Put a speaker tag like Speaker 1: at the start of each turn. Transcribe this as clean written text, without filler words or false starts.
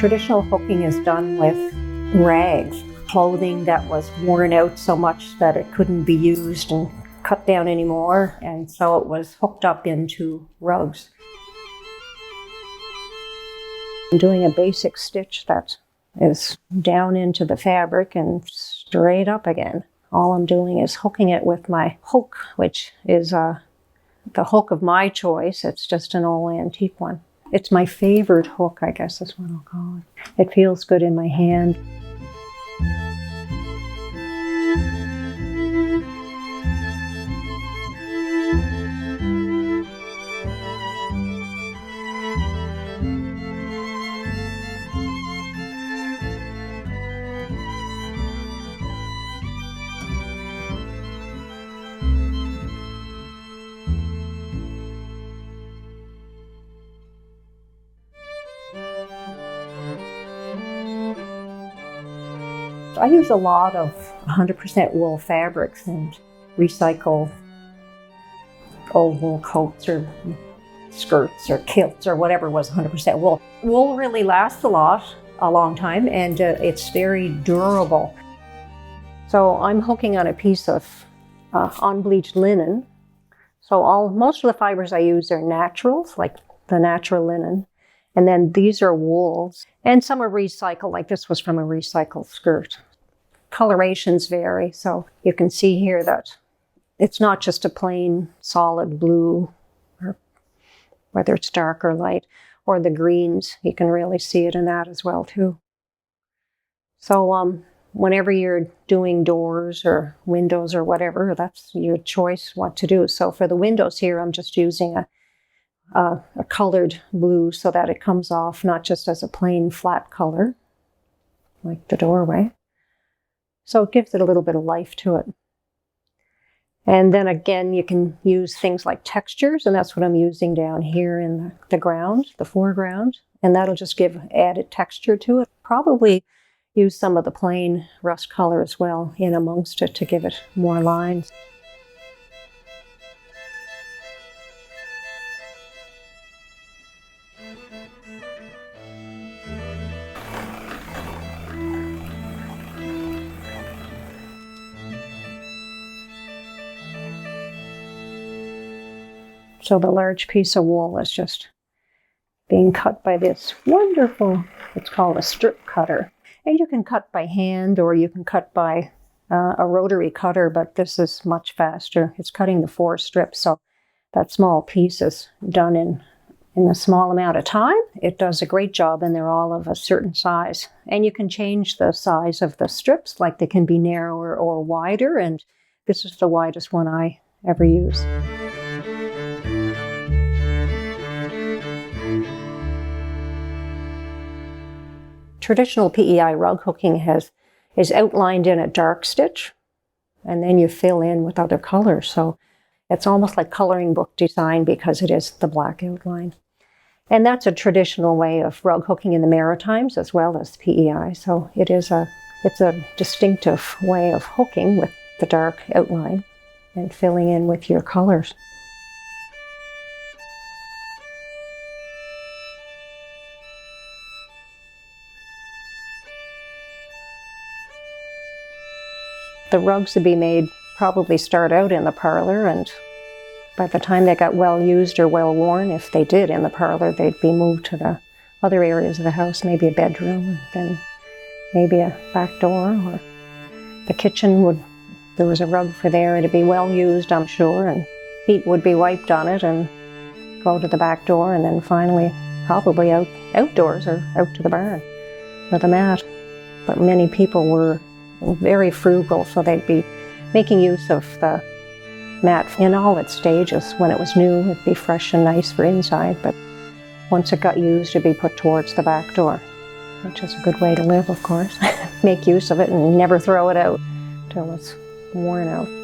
Speaker 1: Traditional hooking is done with rags, clothing that was worn out so much that it couldn't be used and cut down anymore, and so it was hooked up into rugs. I'm doing a basic stitch that is down into the fabric and straight up again. All I'm doing is hooking it with my hook, which is the hook of my choice. It's just an old antique one. It's my favorite hook, I guess is what I'll call it. It feels good in my hand. I use a lot of 100% wool fabrics and recycle old wool coats or skirts or kilts or whatever was 100% wool. Wool really lasts a long time, and it's very durable. So I'm hooking on a piece of unbleached linen. So most of the fibers I use are naturals, like the natural linen. And then these are wools, and some are recycled, like this was from a recycled skirt. Colorations vary, so you can see here that it's not just a plain solid blue, or whether it's dark or light, or the greens. You can really see it in that as well too. So whenever you're doing doors or windows or whatever, that's your choice what to do. So for the windows here, I'm just using a colored blue so that it comes off not just as a plain flat color, like the doorway. So it gives it a little bit of life to it. And then again, you can use things like textures, and that's what I'm using down here in the ground, the foreground, and that'll just give added texture to it. Probably use some of the plain rust color as well in amongst it to give it more lines. So the large piece of wool is just being cut by this wonderful, it's called a strip cutter. And you can cut by hand or you can cut by a rotary cutter, but this is much faster. It's cutting the 4 strips, so that small piece is done in a small amount of time. It does a great job, and they're all of a certain size. And you can change the size of the strips, like they can be narrower or wider, and this is the widest one I ever use. Traditional PEI rug hooking is outlined in a dark stitch, and then you fill in with other colors. So it's almost like coloring book design because it is the black outline. And that's a traditional way of rug hooking in the Maritimes as well as PEI. So it's a distinctive way of hooking with the dark outline and filling in with your colors. The rugs to be made probably start out in the parlor, and by the time they got well used or well worn, if they did in the parlor, they'd be moved to the other areas of the house, maybe a bedroom, and then maybe a back door, or the kitchen there was a rug for there, it'd be well used, I'm sure, and feet would be wiped on it and go to the back door, and then finally probably outdoors or out to the barn with a mat. But many people were very frugal, so they'd be making use of the mat in all its stages. When it was new, it'd be fresh and nice for inside, but once it got used, it'd be put towards the back door, which is a good way to live, of course. Make use of it and never throw it out till it's worn out.